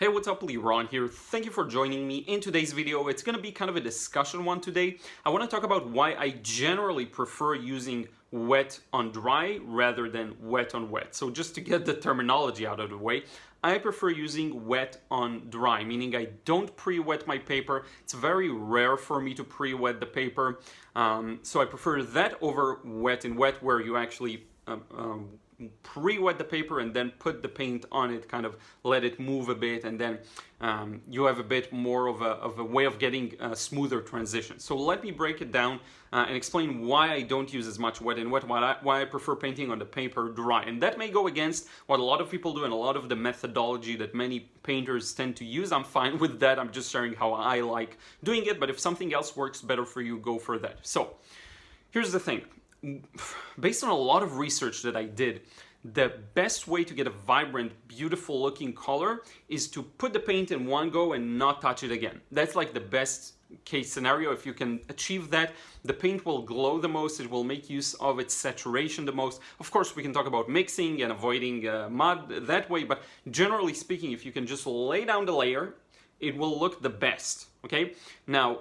Hey, what's up? Liron here. Thank you for joining me. In today's video, it's going to be kind of a discussion one today. I want to talk about why I generally prefer using wet on dry rather than wet on wet. So just to get the terminology out of the way, I prefer using wet on dry, meaning I don't pre-wet my paper. It's very rare for me to pre-wet the paper. So I prefer that over wet and wet, where you actually pre-wet the paper and then put the paint on it, kind of let it move a bit, and then you have a bit more of a way of getting a smoother transition. So let me break it down and explain why I don't use as much wet and wet, why I prefer painting on the paper dry. And that may go against what a lot of people do and a lot of the methodology that many painters tend to use. I'm fine with that. I'm just sharing how I like doing it, but if something else works better for you, go for that. So here's the thing. Based on a lot of research that I did, the best way to get a vibrant, beautiful looking color is to put the paint in one go and not touch it again. That's like the best case scenario. If you can achieve that, the paint will glow the most, it will make use of its saturation the most. Of course, we can talk about mixing and avoiding mud that way, but generally speaking, if you can just lay down the layer, it will look the best, okay? Now,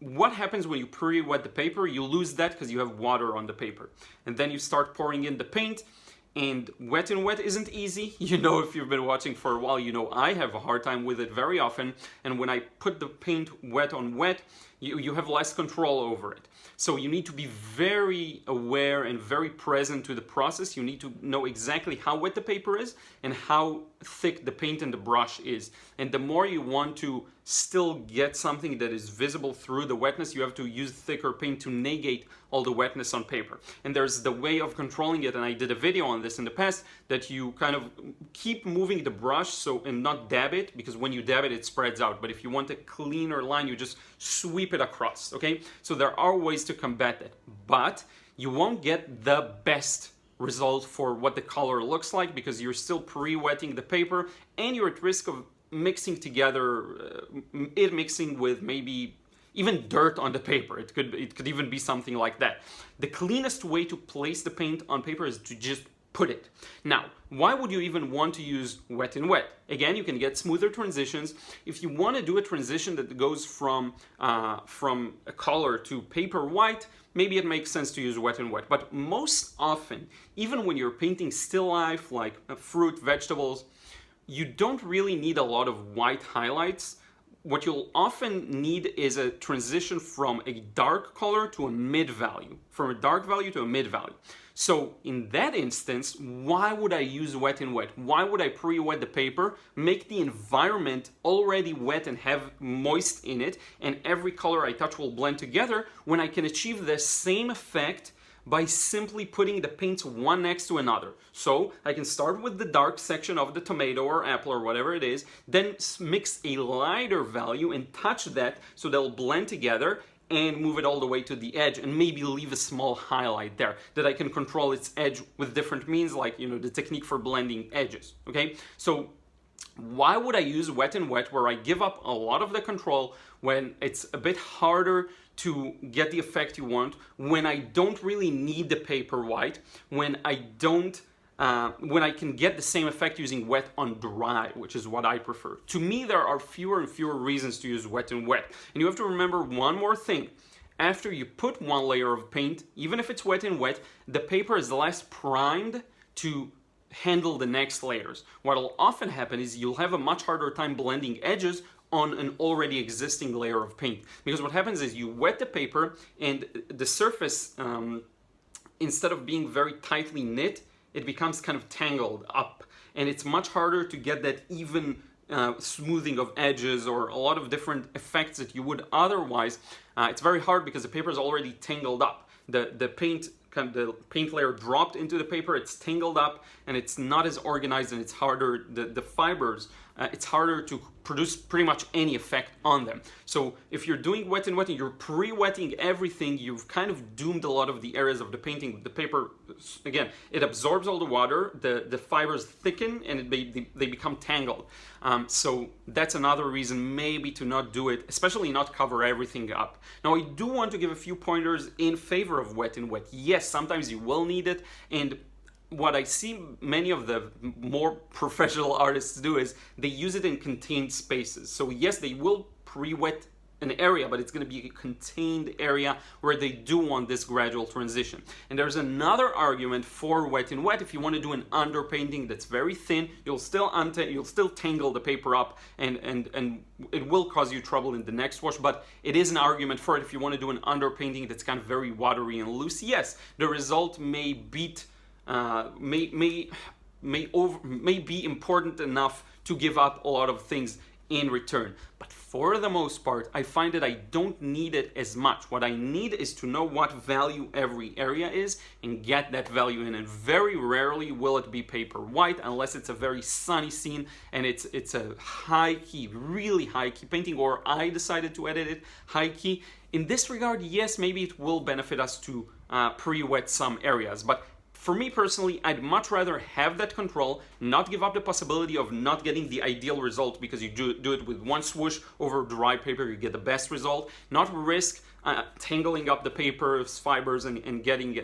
what happens when you pre-wet the paper? You lose that because you have water on the paper. And then you start pouring in the paint, and wet and wet isn't easy. You know, if you've been watching for a while, you know I have a hard time with it very often. And when I put the paint wet on wet, you have less control over it. So you need to be very aware and very present to the process. You need to know exactly how wet the paper is and how thick the paint and the brush is. And the more you want to still get something that is visible through the wetness, you have to use thicker paint to negate all the wetness on paper. And there's the way of controlling it, and I did a video on this in the past, that you kind of keep moving the brush and not dab it, because when you dab it, it spreads out. But if you want a cleaner line, you just sweep it across, okay? So there are ways to combat that, but you won't get the best result for what the color looks like because you're still pre-wetting the paper and you're at risk of mixing together, mixing with maybe even dirt on the paper. It could even be something like that. The cleanest way to place the paint on paper is to just put it. Now, why would you even want to use wet and wet? Again, you can get smoother transitions. If you want to do a transition that goes from a color to paper white, maybe it makes sense to use wet and wet. But most often, even when you're painting still life like fruit, vegetables, you don't really need a lot of white highlights. What you'll often need is a transition from a dark color to a mid value, from a dark value to a mid value. So in that instance, why would I use wet and wet? Why would I pre-wet the paper, make the environment already wet and have moist in it, and every color I touch will blend together, when I can achieve the same effect by simply putting the paints one next to another? So I can start with the dark section of the tomato or apple or whatever it is, then mix a lighter value and touch that so they'll blend together, and move it all the way to the edge and maybe leave a small highlight there that I can control its edge with different means, like, you know, the technique for blending edges, okay? So why would I use wet and wet where I give up a lot of the control, when it's a bit harder to get the effect you want, when I don't really need the paper white, when I can get the same effect using wet on dry, which is what I prefer. To me, there are fewer and fewer reasons to use wet and wet. And you have to remember one more thing. After you put one layer of paint, even if it's wet and wet, the paper is less primed to handle the next layers. What will often happen is you'll have a much harder time blending edges on an already existing layer of paint. Because what happens is you wet the paper and the surface, instead of being very tightly knit, it becomes kind of tangled up. And it's much harder to get that even smoothing of edges or a lot of different effects that you would otherwise. It's very hard because the paper is already tangled up. The paint layer dropped into the paper, it's tangled up, and it's not as organized, and it's harder, the fibers, it's harder to produce pretty much any effect on them. So if you're doing wet and wet and you're pre-wetting everything, you've kind of doomed a lot of the areas of the painting. The paper, again, it absorbs all the water, the fibers thicken, and they become tangled. So that's another reason maybe to not do it, especially not cover everything up. Now, I do want to give a few pointers in favor of wet and wet. Yes, sometimes you will need it, and what I see many of the more professional artists do is they use it in contained spaces. So yes, they will pre-wet an area, but it's going to be a contained area where they do want this gradual transition. And there's another argument for wet in wet. If you want to do an underpainting that's very thin, you'll still tangle the paper up, and it will cause you trouble in the next wash. But it is an argument for it. If you want to do an underpainting that's kind of very watery and loose, yes, the result may beat may be important enough to give up a lot of things in return. But for the most part, I find that I don't need it as much. What I need is to know what value every area is and get that value in. And very rarely will it be paper white, unless it's a very sunny scene and it's a high key, really high key painting, or I decided to edit it high key. In this regard, yes, maybe it will benefit us to pre-wet some areas, but for me personally, I'd much rather have that control, not give up the possibility of not getting the ideal result, because you do it with one swoosh over dry paper, you get the best result, not risk tangling up the paper's fibers and getting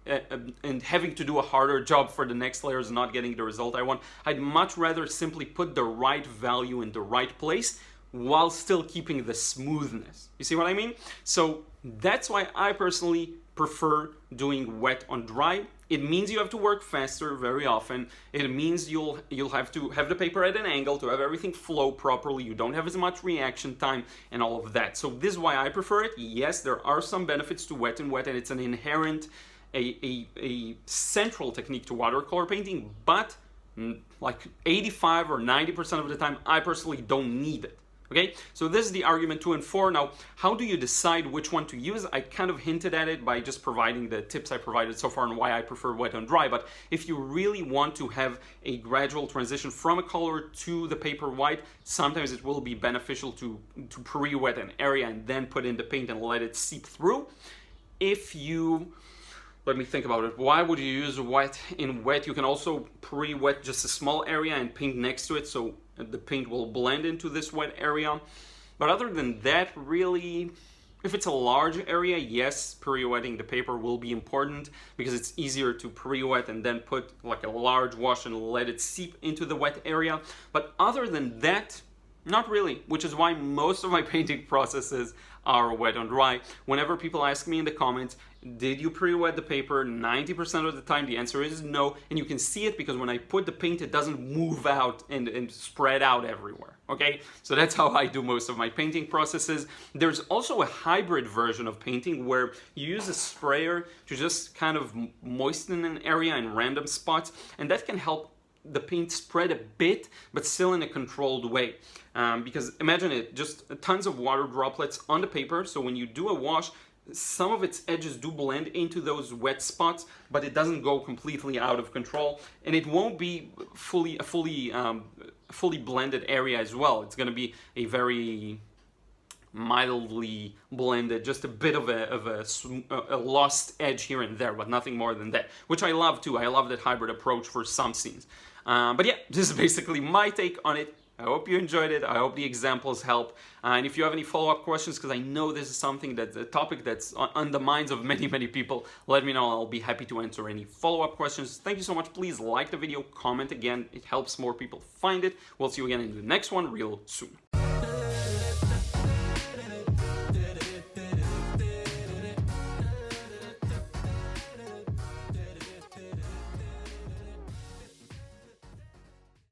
and having to do a harder job for the next layers and not getting the result I want. I'd much rather simply put the right value in the right place while still keeping the smoothness. You see what I mean? So that's why I personally prefer doing wet on dry. It means you have to work faster very often. It means you'll have to have the paper at an angle to have everything flow properly. You don't have as much reaction time and all of that. So this is why I prefer it. Yes, there are some benefits to wet and wet, and it's an inherent, a central technique to watercolor painting, but like 85 or 90% of the time, I personally don't need it. Okay, so this is the argument 2 and 4. Now, how do you decide which one to use? I kind of hinted at it by just providing the tips I provided so far on why I prefer wet on dry. But if you really want to have a gradual transition from a color to the paper white, sometimes it will be beneficial to pre-wet an area and then put in the paint and let it seep through. If you... Let me think about it. Why would you use wet in wet? You can also pre-wet just a small area and paint next to it, so the paint will blend into this wet area. But other than that, really, if it's a large area, yes, pre-wetting the paper will be important, because it's easier to pre-wet and then put like a large wash and let it seep into the wet area. But other than that, not really, which is why most of my painting processes are wet on dry. Whenever people ask me in the comments, did you pre-wet the paper? 90% of the time the answer is no, and you can see it because when I put the paint, it doesn't move out and spread out everywhere, okay? So that's how I do most of my painting processes. There's also a hybrid version of painting where you use a sprayer to just kind of moisten an area in random spots, and that can help the paint spread a bit, but still in a controlled way. Because imagine it, just tons of water droplets on the paper, so when you do a wash, some of its edges do blend into those wet spots, but it doesn't go completely out of control, and it won't be fully blended area as well. It's going to be a very mildly blended, just a bit of a lost edge here and there, but nothing more than that, which I love too. I love that hybrid approach for some scenes. But yeah, this is basically my take on it. I hope you enjoyed it. I hope the examples help. And if you have any follow-up questions, because I know this is something that's a topic that's on the minds of many, many people, let me know. I'll be happy to answer any follow-up questions. Thank you so much. Please like the video, comment again. It helps more people find it. We'll see you again in the next one real soon.